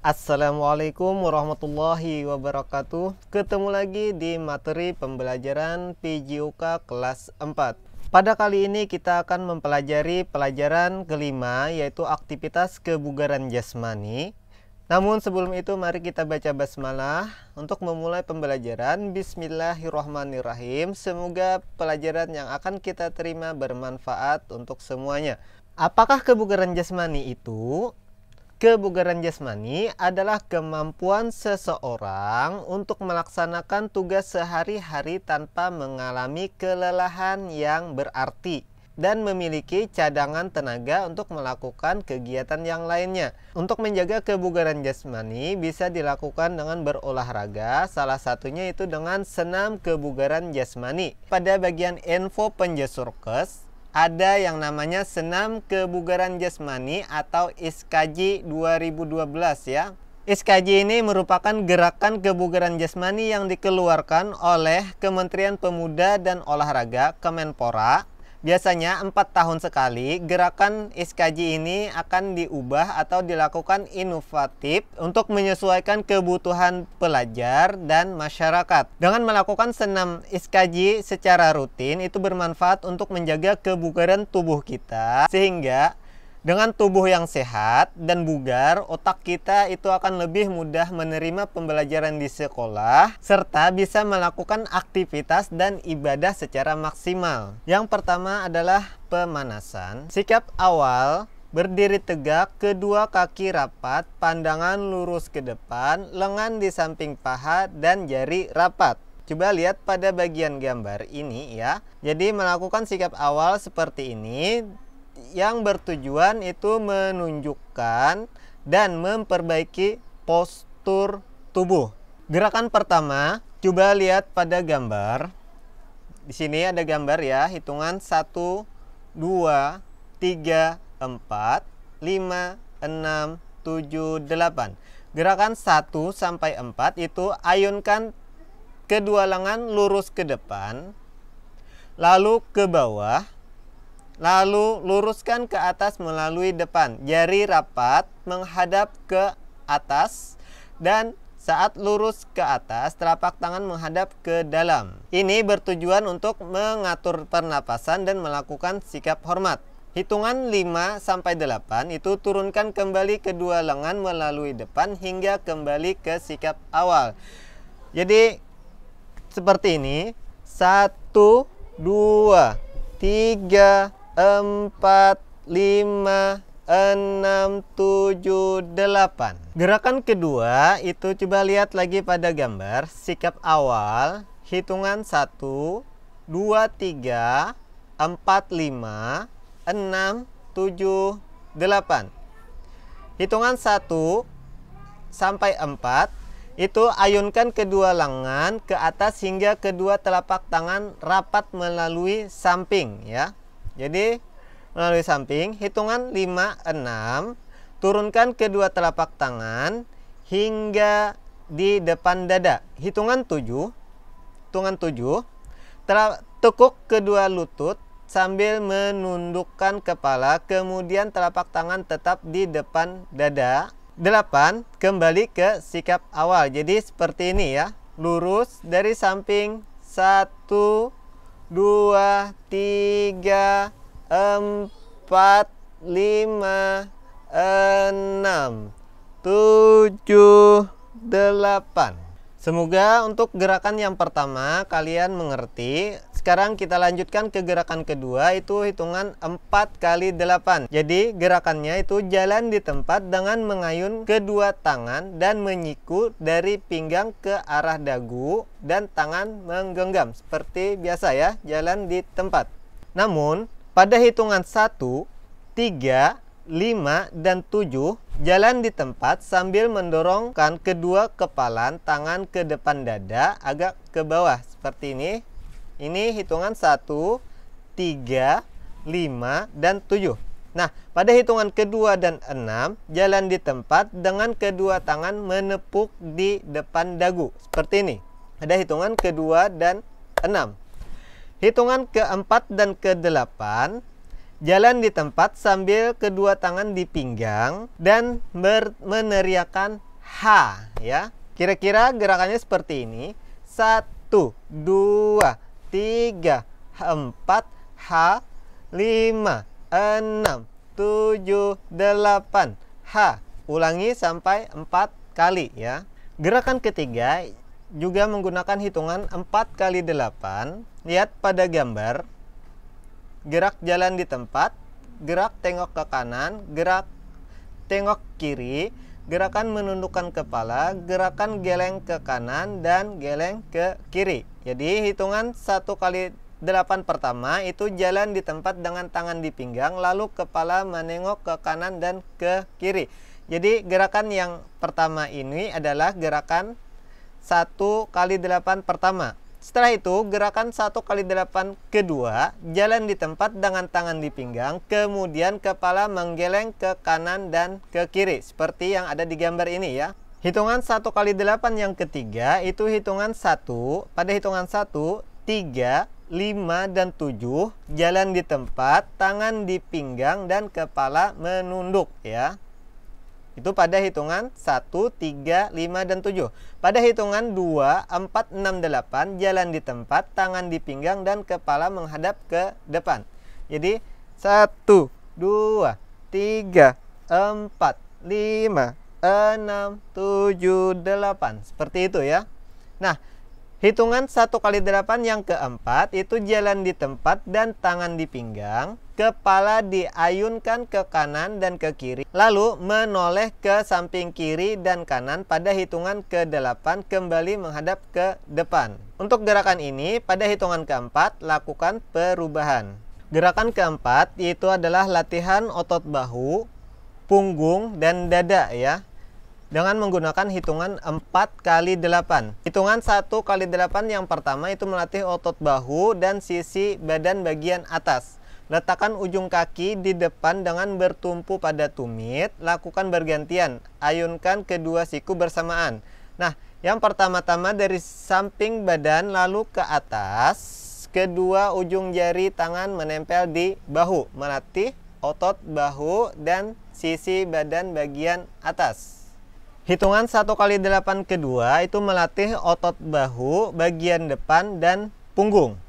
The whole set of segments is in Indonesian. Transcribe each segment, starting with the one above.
Assalamualaikum warahmatullahi wabarakatuh. Ketemu lagi di materi pembelajaran PJOK kelas 4. Pada kali ini kita akan mempelajari pelajaran kelima, yaitu aktivitas kebugaran jasmani. Namun sebelum itu mari kita baca basmalah untuk memulai pembelajaran. Bismillahirrahmanirrahim. Semoga pelajaran yang akan kita terima bermanfaat untuk semuanya. Apakah kebugaran jasmani itu? Kebugaran jasmani adalah kemampuan seseorang untuk melaksanakan tugas sehari-hari tanpa mengalami kelelahan yang berarti dan memiliki cadangan tenaga untuk melakukan kegiatan yang lainnya. Untuk menjaga kebugaran jasmani bisa dilakukan dengan berolahraga, salah satunya itu dengan senam kebugaran jasmani. Pada bagian info penjesurkes ada yang namanya senam kebugaran jasmani atau ISKJ 2012 ya. ISKJ ini merupakan gerakan kebugaran jasmani yang dikeluarkan oleh Kementerian Pemuda dan Olahraga Kemenpora. Biasanya 4 tahun sekali gerakan ISKJ ini akan diubah atau dilakukan inovatif untuk menyesuaikan kebutuhan pelajar dan masyarakat. Dengan melakukan senam ISKJ secara rutin itu bermanfaat untuk menjaga kebugaran tubuh kita, sehingga dengan tubuh yang sehat dan bugar, otak kita itu akan lebih mudah menerima pembelajaran di sekolah, serta bisa melakukan aktivitas dan ibadah secara maksimal. Yang pertama adalah pemanasan. Sikap awal: berdiri tegak, kedua kaki rapat, pandangan lurus ke depan, lengan di samping paha, dan jari rapat. Coba lihat pada bagian gambar ini ya. Jadi melakukan sikap awal seperti ini yang bertujuan itu menunjukkan dan memperbaiki postur tubuh. Gerakan pertama, coba lihat pada gambar. Di sini ada gambar ya, hitungan 1, 2, 3, 4, 5, 6, 7, 8. Gerakan 1 sampai 4 itu ayunkan kedua lengan lurus ke depan, lalu ke bawah, lalu luruskan ke atas melalui depan. Jari rapat menghadap ke atas, dan saat lurus ke atas, telapak tangan menghadap ke dalam. Ini bertujuan untuk mengatur pernapasan dan melakukan sikap hormat. Hitungan 5 sampai 8 itu turunkan kembali kedua lengan melalui depan hingga kembali ke sikap awal. Jadi seperti ini. 1, 2, 3, 4, 5, 6, 7, 8. Gerakan kedua itu coba lihat lagi pada gambar. Sikap awal, hitungan 1, 2, 3, 4, 5, 6, 7, 8. Hitungan 1 sampai 4 itu ayunkan kedua lengan ke atas hingga kedua telapak tangan rapat melalui samping ya. Jadi melalui samping. Hitungan 5, 6, turunkan kedua telapak tangan hingga di depan dada. Hitungan 7, tekuk kedua lutut sambil menundukkan kepala, kemudian telapak tangan tetap di depan dada. 8, kembali ke sikap awal. Jadi seperti ini ya, lurus dari samping. 1, 2, 3, 4, 5, 6, 7, 8. Semoga untuk gerakan yang pertama kalian mengerti. Sekarang kita lanjutkan ke gerakan kedua, itu hitungan 4 kali 8. Jadi gerakannya itu jalan di tempat dengan mengayun kedua tangan dan menyiku dari pinggang ke arah dagu dan tangan menggenggam. Seperti biasa ya, jalan di tempat. Namun pada hitungan 1, 3, 5, dan 7 jalan di tempat sambil mendorongkan kedua kepalan tangan ke depan dada agak ke bawah seperti ini. Ini hitungan 1, 3, 5, dan 7. Nah, pada hitungan kedua dan 6 jalan di tempat dengan kedua tangan menepuk di depan dagu seperti ini. Ada hitungan kedua dan 6. Hitungan keempat dan ke-8 jalan di tempat sambil kedua tangan di pinggang dan meneriakkan H ya. Kira-kira gerakannya seperti ini. 1, 2, 3, 4, H, 5, 6, 7, 8, H. Ulangi sampai 4 kali ya. Gerakan ketiga juga menggunakan hitungan 4 kali 8. Lihat pada gambar. Gerak jalan di tempat, gerak tengok ke kanan, gerak tengok kiri, gerakan menundukkan kepala, gerakan geleng ke kanan dan geleng ke kiri. Jadi hitungan 1 kali 8 pertama itu jalan di tempat dengan tangan di pinggang, lalu kepala menengok ke kanan dan ke kiri. Jadi gerakan yang pertama ini adalah gerakan 1 kali 8 pertama. Setelah itu gerakan 1 kali 8 kedua, jalan di tempat dengan tangan di pinggang, kemudian kepala menggeleng ke kanan dan ke kiri seperti yang ada di gambar ini ya. Hitungan 1 kali 8 yang ketiga itu hitungan 1. Pada hitungan 1, 3, 5 dan 7 jalan di tempat, tangan di pinggang dan kepala menunduk ya. Itu pada hitungan 1, 3, 5, dan 7. Pada hitungan 2, 4, 6, 8 jalan di tempat, tangan di pinggang dan kepala menghadap ke depan. Jadi 1, 2, 3, 4, 5, 6, 7, 8. Seperti itu ya. Nah, hitungan 1 kali 8 yang keempat itu jalan di tempat dan tangan di pinggang, kepala diayunkan ke kanan dan ke kiri, lalu menoleh ke samping kiri dan kanan. Pada hitungan ke-8 kembali menghadap ke depan. Untuk gerakan ini pada hitungan keempat lakukan perubahan. Gerakan keempat yaitu adalah latihan otot bahu, punggung dan dada ya, dengan menggunakan hitungan 4 kali 8. Hitungan 1 kali 8 yang pertama itu melatih otot bahu dan sisi badan bagian atas. Letakkan ujung kaki di depan dengan bertumpu pada tumit. Lakukan bergantian. Ayunkan kedua siku bersamaan. Nah, yang pertama-tama dari samping badan lalu ke atas. Kedua ujung jari tangan menempel di bahu. Melatih otot bahu dan sisi badan bagian atas. Hitungan 1 kali 8 kedua itu melatih otot bahu bagian depan dan punggung.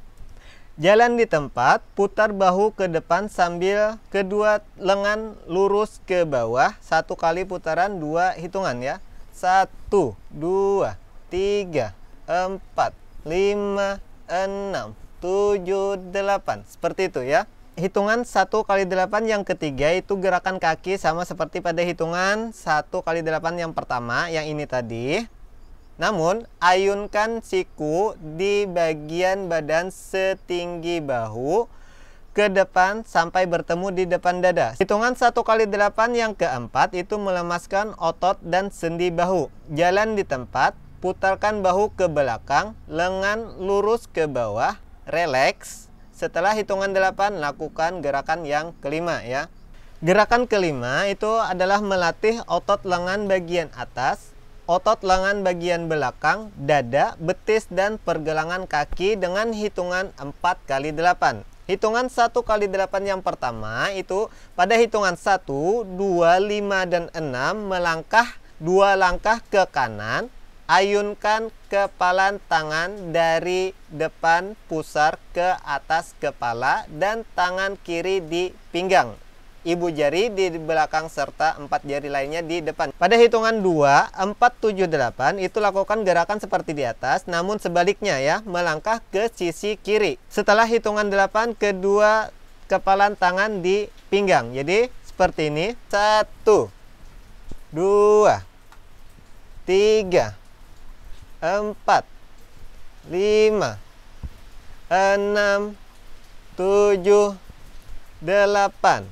Jalan di tempat, putar bahu ke depan sambil kedua lengan lurus ke bawah. 1 kali putaran 2 hitungan ya. 1, 2, 3, 4, 5, 6, 7, 8. Seperti itu ya. Hitungan 1 kali 8 yang ketiga itu gerakan kaki sama seperti pada hitungan 1 kali 8 yang pertama, yang ini tadi. Namun, ayunkan siku di bagian badan setinggi bahu ke depan sampai bertemu di depan dada. Hitungan 1 kali 8 yang keempat itu melemaskan otot dan sendi bahu. Jalan di tempat, putarkan bahu ke belakang, lengan lurus ke bawah, relaks. Setelah hitungan 8, lakukan gerakan yang kelima ya. Gerakan kelima itu adalah melatih otot lengan bagian atas, otot lengan bagian belakang, dada, betis, dan pergelangan kaki dengan hitungan 4 kali 8. Hitungan 1 kali 8 yang pertama itu pada hitungan 1, 2, 5, dan 6 melangkah 2 langkah ke kanan. Ayunkan kepalan tangan dari depan pusar ke atas kepala dan tangan kiri di pinggang. Ibu jari di belakang serta 4 jari lainnya di depan. Pada hitungan 2, 4, 7, 8 itu lakukan gerakan seperti di atas, namun sebaliknya ya, melangkah ke sisi kiri. Setelah hitungan 8, kedua kepalan tangan di pinggang. Jadi seperti ini. 1, 2, 3, 4, 5, 6, 7, 8.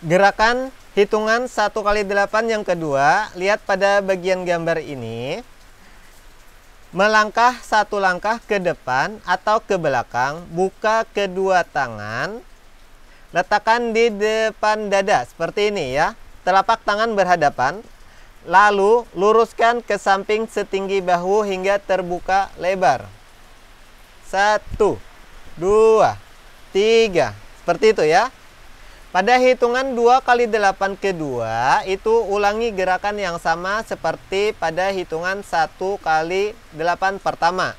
Gerakan hitungan 1 kali 8 yang kedua, lihat pada bagian gambar ini. Melangkah 1 langkah ke depan atau ke belakang, buka kedua tangan, letakkan di depan dada seperti ini ya. Telapak tangan berhadapan. Lalu luruskan ke samping setinggi bahu hingga terbuka lebar. 1, 2, 3. Seperti itu ya. Pada hitungan 2 kali 8 kedua, itu ulangi gerakan yang sama seperti pada hitungan 1 kali 8 pertama.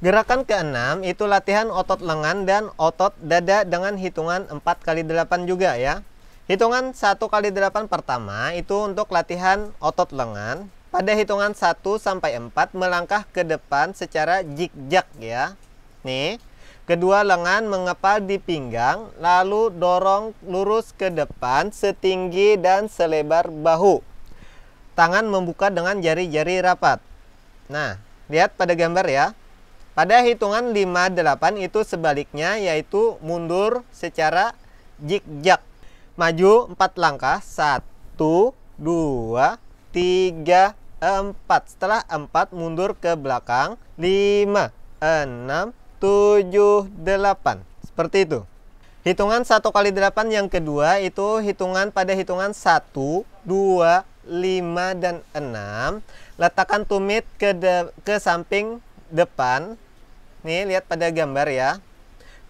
Gerakan ke-6 itu latihan otot lengan dan otot dada dengan hitungan 4 kali 8 juga ya. Hitungan 1 kali 8 pertama itu untuk latihan otot lengan. Pada hitungan 1 sampai 4 melangkah ke depan secara zigzag ya. Nih. Kedua lengan mengepal di pinggang, lalu dorong lurus ke depan setinggi dan selebar bahu. Tangan membuka dengan jari-jari rapat. Nah, lihat pada gambar ya. Pada hitungan 5-8 itu sebaliknya, yaitu mundur secara zigzag. Maju 4 langkah, 1, 2, 3, 4. Setelah 4 mundur ke belakang, 5, 6, 7, 8. Seperti itu. Hitungan 1 kali 8 yang kedua itu hitungan pada hitungan 1, 2, 5, dan 6. Letakkan tumit ke samping depan. Nih, lihat pada gambar ya.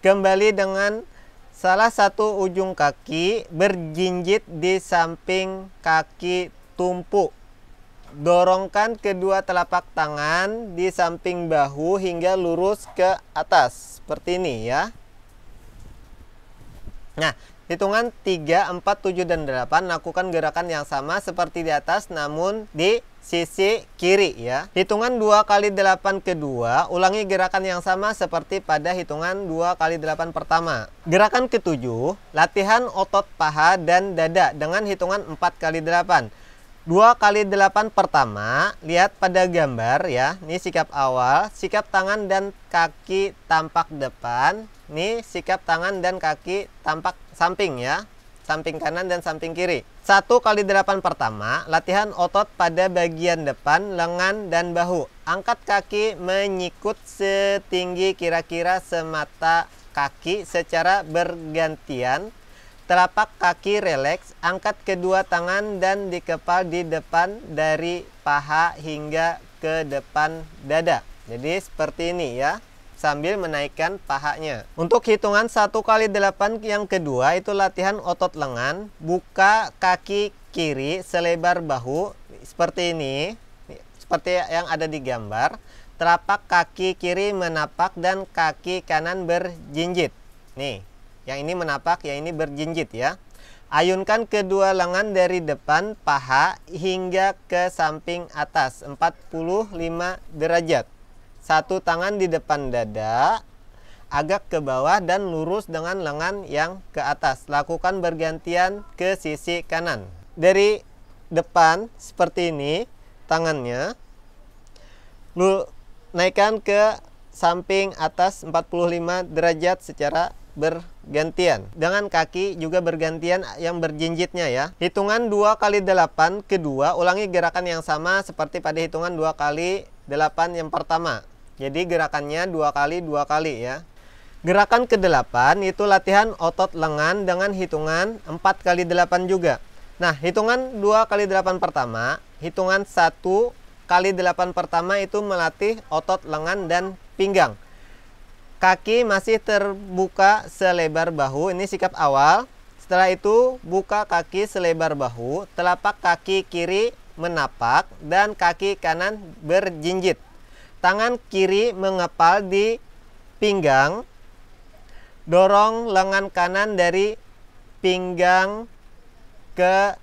Kembali dengan salah satu ujung kaki berjinjit di samping kaki tumpu. Dorongkan kedua telapak tangan di samping bahu hingga lurus ke atas. Seperti ini ya. Nah, hitungan 3, 4, 7, dan 8 lakukan gerakan yang sama seperti di atas namun di sisi kiri ya. Hitungan 2 kali 8 kedua, ulangi gerakan yang sama seperti pada hitungan 2 kali 8 pertama. Gerakan ke-7, latihan otot paha dan dada dengan hitungan 4 kali 8. 2 kali 8 pertama, lihat pada gambar ya. Ini sikap awal, sikap tangan dan kaki tampak depan. Ini sikap tangan dan kaki tampak samping ya. Samping kanan dan samping kiri. 1 kali 8 pertama, latihan otot pada bagian depan, lengan, dan bahu. Angkat kaki menyikut setinggi kira-kira semata kaki secara bergantian. Telapak kaki rileks, angkat kedua tangan dan dikepal di depan dari paha hingga ke depan dada. Jadi seperti ini ya, sambil menaikkan pahanya. Untuk hitungan 1 kali 8 yang kedua itu latihan otot lengan, buka kaki kiri selebar bahu seperti ini, seperti yang ada di gambar. Telapak kaki kiri menapak dan kaki kanan berjinjit. Nih. Yang ini menapak, yang ini berjinjit ya. Ayunkan kedua lengan dari depan paha hingga ke samping atas 45 derajat. Satu tangan di depan dada, agak ke bawah dan lurus dengan lengan yang ke atas. Lakukan bergantian ke sisi kanan. Dari depan seperti ini tangannya. Naikkan ke samping atas 45 derajat secara bergantian. Dengan kaki juga bergantian yang berjinjitnya ya. Hitungan 2 kali 8 kedua, ulangi gerakan yang sama seperti pada hitungan 2 kali 8 yang pertama. Jadi gerakannya 2 kali ya. Gerakan ke-8 itu latihan otot lengan dengan hitungan 4 kali 8 juga. Nah, hitungan 2 kali 8 pertama, hitungan 1 kali 8 pertama itu melatih otot lengan dan pinggang. Kaki masih terbuka selebar bahu, ini sikap awal. Setelah itu buka kaki selebar bahu, telapak kaki kiri menapak dan kaki kanan berjinjit. Tangan kiri mengepal di pinggang. Dorong lengan kanan dari pinggang ke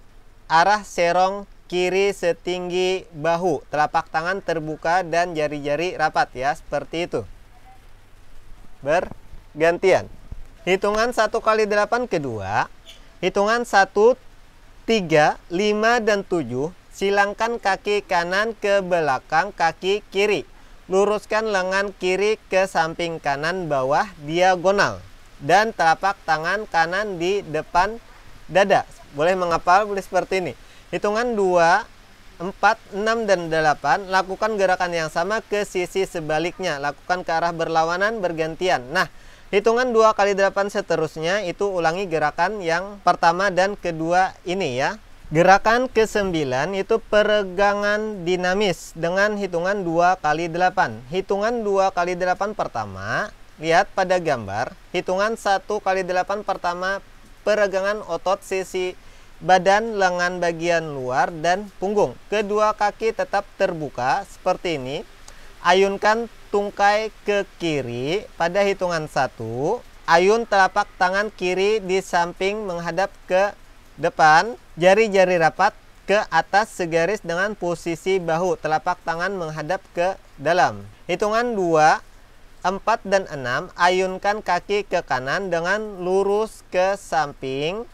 arah serong kiri setinggi bahu. Telapak tangan terbuka dan jari-jari rapat ya, seperti itu. Bergantian. Hitungan 1 kali 8 kedua, hitungan 1, 3, 5, dan 7. Silangkan kaki kanan ke belakang kaki kiri. Luruskan lengan kiri ke samping kanan bawah diagonal. Dan telapak tangan kanan di depan dada. Boleh mengepal, boleh seperti ini. Hitungan 2, 4, 6, dan 8. Lakukan gerakan yang sama ke sisi sebaliknya. Lakukan ke arah berlawanan bergantian. Nah, hitungan 2 kali 8 seterusnya itu ulangi gerakan yang pertama dan kedua ini ya. Gerakan ke-9 itu peregangan dinamis dengan hitungan 2 kali 8. Hitungan 2 kali 8 pertama, lihat pada gambar. Hitungan 1 kali 8 pertama peregangan otot sisi badan, lengan bagian luar, dan punggung. Kedua kaki tetap terbuka seperti ini. Ayunkan tungkai ke kiri pada hitungan 1. Ayun telapak tangan kiri di samping menghadap ke depan. Jari-jari rapat ke atas segaris dengan posisi bahu. Telapak tangan menghadap ke dalam. Hitungan 2, 4, dan 6. Ayunkan kaki ke kanan dengan lurus ke samping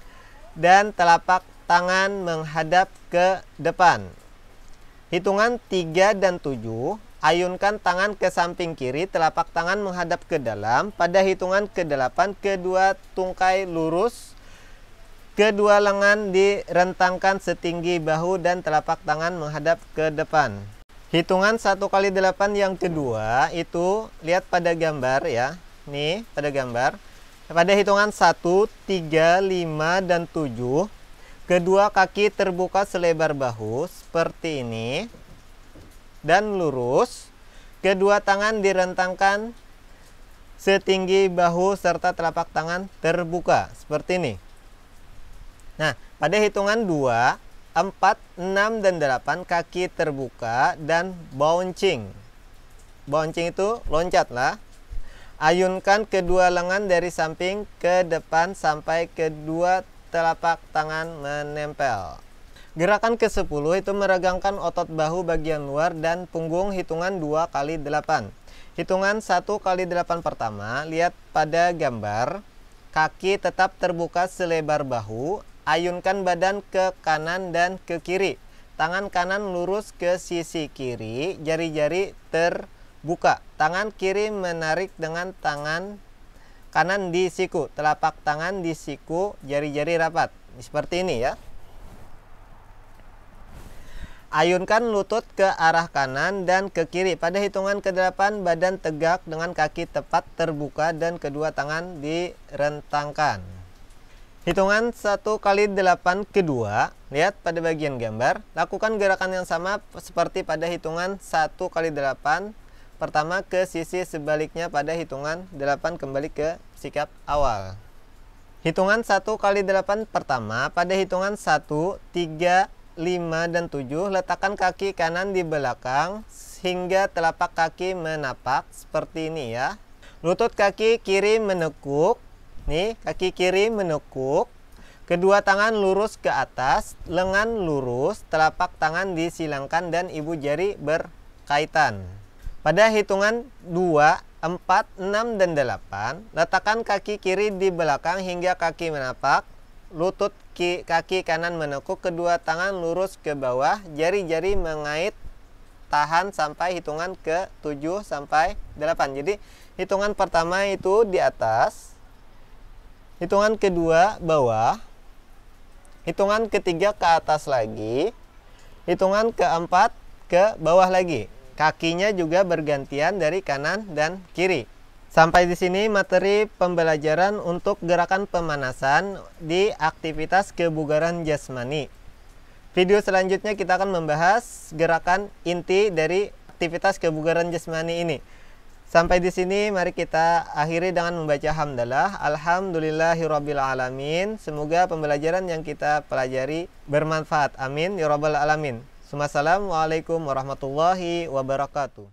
dan telapak tangan menghadap ke depan. Hitungan 3 dan 7, ayunkan tangan ke samping kiri, telapak tangan menghadap ke dalam. Pada hitungan ke-8, kedua tungkai lurus, kedua lengan direntangkan setinggi bahu dan telapak tangan menghadap ke depan. Hitungan 1 kali 8 yang kedua itu lihat pada gambar ya. Nih pada gambar. Pada hitungan 1, 3, 5, dan 7, kedua kaki terbuka selebar bahu seperti ini dan lurus. Kedua tangan direntangkan setinggi bahu serta telapak tangan terbuka seperti ini. Nah, pada hitungan 2, 4, 6, dan 8 kaki terbuka dan bouncing. Bouncing itu loncat lah. Ayunkan kedua lengan dari samping ke depan sampai kedua telapak tangan menempel. Gerakan ke-10 itu meregangkan otot bahu bagian luar dan punggung. Hitungan 2 kali 8. Hitungan 1 kali 8 pertama, lihat pada gambar. Kaki tetap terbuka selebar bahu. Ayunkan badan ke kanan dan ke kiri. Tangan kanan lurus ke sisi kiri, jari-jari terbuka. Tangan kiri menarik dengan tangan kanan di siku. Telapak tangan di siku, jari-jari rapat. Seperti ini ya. Ayunkan lutut ke arah kanan dan ke kiri. Pada hitungan ke-8, badan tegak dengan kaki tepat terbuka dan kedua tangan direntangkan. Hitungan 1 kali 8 kedua, lihat pada bagian gambar. Lakukan gerakan yang sama seperti pada hitungan 1 kali 8 pertama ke sisi sebaliknya pada hitungan 8 kembali ke sikap awal. Hitungan 1 kali 8 pertama pada hitungan 1, 3, 5, dan 7 letakkan kaki kanan di belakang hingga telapak kaki menapak seperti ini ya. Lutut kaki kiri menekuk. Nih, kaki kiri menekuk. Kedua tangan lurus ke atas, lengan lurus, telapak tangan disilangkan dan ibu jari berkaitan. Pada hitungan 2, 4, 6, dan 8, letakkan kaki kiri di belakang hingga kaki menapak. Lutut kaki kanan menekuk, kedua tangan lurus ke bawah, jari-jari mengait, tahan sampai hitungan ke-7 sampai 8. Jadi hitungan pertama itu di atas, hitungan kedua bawah, hitungan ketiga ke atas lagi, hitungan keempat ke bawah lagi. Kakinya juga bergantian dari kanan dan kiri. Sampai di sini materi pembelajaran untuk gerakan pemanasan di aktivitas kebugaran jasmani. Video selanjutnya kita akan membahas gerakan inti dari aktivitas kebugaran jasmani ini. Sampai di sini mari kita akhiri dengan membaca hamdalah. Alhamdulillahirabbil alamin. Semoga pembelajaran yang kita pelajari bermanfaat. Amin ya rabbal alamin. Assalamualaikum warahmatullahi wabarakatuh.